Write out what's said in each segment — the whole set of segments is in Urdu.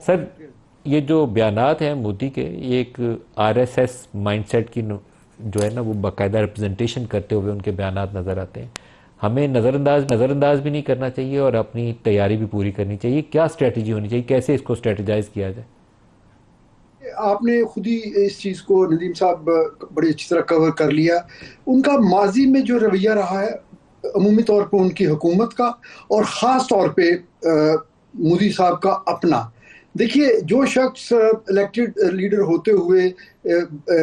سر یہ جو بیانات ہیں مودی کے، یہ ایک R S S mindset کی جو ہے نا وہ باقاعدہ ریپرزنٹیشن کرتے ہوئے ان کے بیانات نظر آتے ہیں. ہمیں نظر انداز بھی نہیں کرنا چاہیے اور اپنی تیاری بھی پوری کرنی چاہیے. کیا اسٹریٹجی ہونی چاہیے، کیسے اس کو اسٹریٹجائز کیا جائے؟ آپ نے خود ہی اس چیز کو ندیم صاحب بڑی اچھی طرح کور کر لیا. ان کا ماضی میں جو رویہ رہا ہے عمومی طور پہ ان کی حکومت کا اور خاص طور پہ مودی صاحب کا اپنا. دیکھیے جو شخص الیکٹڈ لیڈر ہوتے ہوئے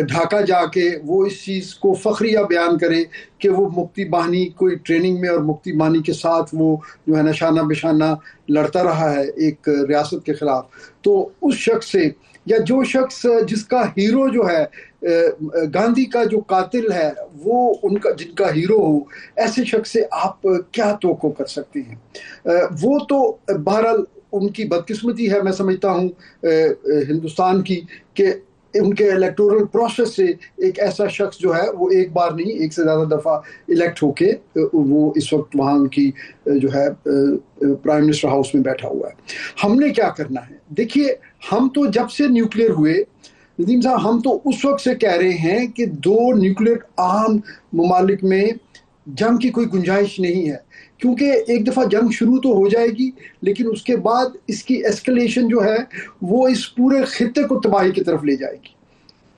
ڈھاکہ جا کے وہ اس چیز کو فخریہ بیان کرے کہ وہ مکتی باہنی کوئی ٹریننگ میں اور مکتی باہنی کے ساتھ وہ جو ہے نشانہ بشانہ لڑتا رہا ہے ایک ریاست کے خلاف، تو اس شخص سے، یا جو شخص جس کا ہیرو جو ہے گاندھی کا جو قاتل ہے وہ ان کا جن کا ہیرو ہو، ایسے شخص سے آپ کیا توقع کر سکتے ہیں؟ وہ تو بہرحال ان کی بدقسمتی ہے، میں سمجھتا ہوں ہندوستان کی، کہ ان کے الیکٹورل پروسیس سے ایک ایسا شخص جو ہے وہ ایک بار نہیں ایک سے زیادہ دفعہ الیکٹ ہو کے وہ اس وقت وہاں ان کی جو ہے پرائم منسٹر ہاؤس میں بیٹھا ہوا ہے. ہم نے کیا کرنا ہے؟ دیکھیے ہم تو جب سے نیوکلیر ہوئے ندیم صاحب، ہم تو اس وقت سے کہہ رہے ہیں کہ دو نیوکلیر عام ممالک میں جنگ کی کوئی گنجائش نہیں ہے، کیونکہ ایک دفعہ جنگ شروع تو ہو جائے گی لیکن اس کے بعد اس کی ایسکلیشن جو ہے وہ اس پورے خطے کو تباہی کی طرف لے جائے گی.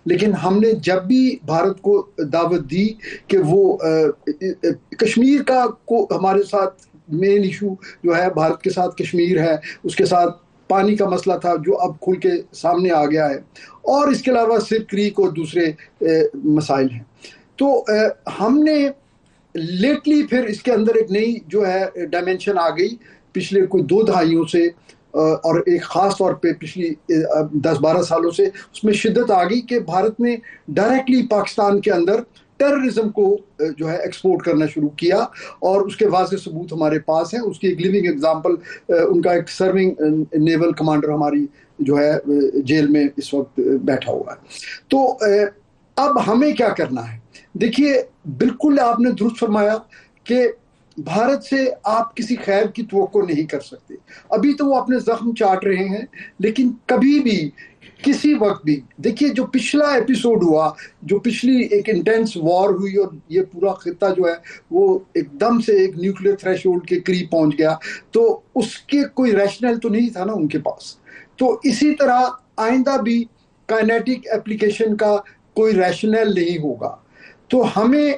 لیکن ہم نے جب بھی بھارت کو دعوت دی کہ وہ کشمیر کا کو ہمارے ساتھ مین ایشو جو ہے بھارت کے ساتھ کشمیر ہے، اس کے ساتھ پانی کا مسئلہ تھا جو اب کھل کے سامنے آ گیا ہے، اور اس کے علاوہ سر کریک اور دوسرے مسائل ہیں. تو ہم نے لیٹلی پھر اس کے اندر ایک نئی جو ہے ڈائمنشن آ گئی پچھلے کوئی 2 دہائیوں سے، اور ایک خاص طور پہ پچھلی 10-12 سالوں سے اس میں شدت آ گئی کہ بھارت نے ڈائریکٹلی پاکستان کے اندر ٹیررزم کو جو ہے ایکسپورٹ کرنا شروع کیا، اور اس کے واضح ثبوت ہمارے پاس ہیں. اس کی ایک لیونگ ایگزامپل ان کا ایک سرونگ نیول کمانڈر ہماری جو ہے جیل میں اس وقت بیٹھا ہوا ہے. تو اب ہمیں کیا کرنا ہے؟ دیکھیے بالکل آپ نے درست فرمایا کہ بھارت سے آپ کسی خیر کی توقع نہیں کر سکتے. ابھی تو وہ اپنے زخم چاٹ رہے ہیں، لیکن کبھی بھی کسی وقت بھی دیکھیے جو پچھلا ایپیسوڈ ہوا، جو پچھلی ایک انٹینس وار ہوئی اور یہ پورا خطہ جو ہے وہ ایک دم سے ایک نیوکلیر تھریش ہولڈ کے قریب پہنچ گیا، تو اس کے کوئی ریشنل تو نہیں تھا نا ان کے پاس. تو اسی طرح آئندہ بھی کائنیٹک اپلیکیشن کا کوئی ریشنل نہیں ہوگا. تو ہمیں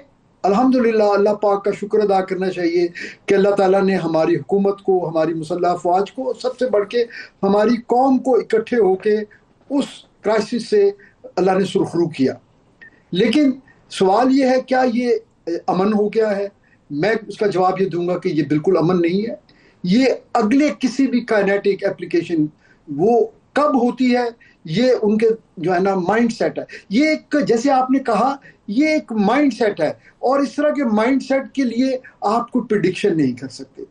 الحمدللہ اللہ پاک کا شکر ادا کرنا چاہیے کہ اللہ تعالیٰ نے ہماری حکومت کو، ہماری مسلح افواج کو، سب سے بڑھ کے ہماری قوم کو اکٹھے ہو کے اس کرائسس سے اللہ نے سرخرو کیا. لیکن سوال یہ ہے کیا یہ امن ہو گیا ہے؟ میں اس کا جواب یہ دوں گا کہ یہ بالکل امن نہیں ہے. یہ اگلے کسی بھی کائنیٹک اپلیکیشن وہ کب ہوتی ہے، یہ ان کے جو ہے نا مائنڈ سیٹ ہے. یہ ایک جیسے آپ نے کہا یہ ایک مائنڈ سیٹ ہے، اور اس طرح کے مائنڈ سیٹ کے لیے آپ کوئی پریڈکشن نہیں کر سکتے.